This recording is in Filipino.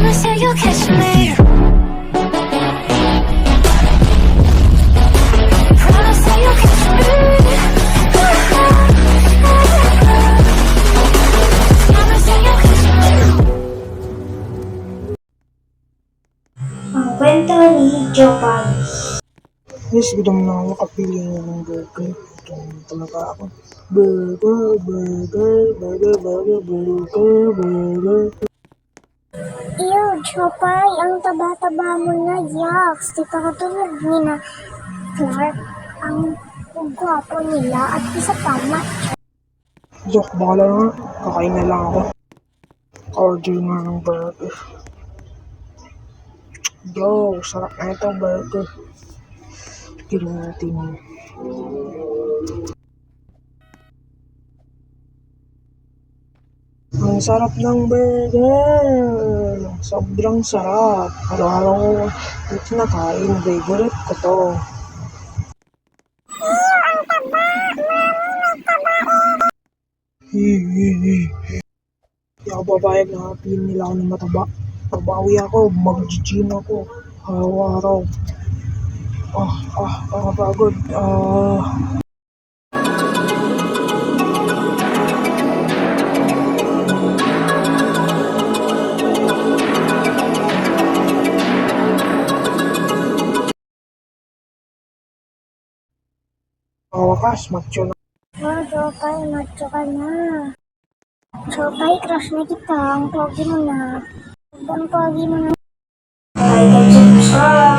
Promise that you'll catch me. Promise that you'll catch me. Promise that you'll catch me. Ang kwento ni Jopay. Yes, gusto mo na ako makapili ng burger. Ito talaga ako. Burger, burger, burger, burger, burger, burger. Ew, Jopay, ang taba-taba mo na, yaks. Di pa katulad ni na Clark. Ang gwapo nila at isa pa macho. Joke, bakala nga. Kakain na lang ako. Order nga ng burger. Yo, sarap na itong burger. Tignan natin yun. Ang sarap ng burger! Sobrang sarap. Araw-araw ko ito nakain. Favorite ko to. Hindi ako babayag na piliin nila ako ng mataba. Babawi ako, mag-gym ako. Araw-araw. Pagod. Wakas, macho na. Oh, Jopay, macho ka na. Jopay, crush na kita. Ang pogi mo na. Ang pogi mo na. Ay, subscribe!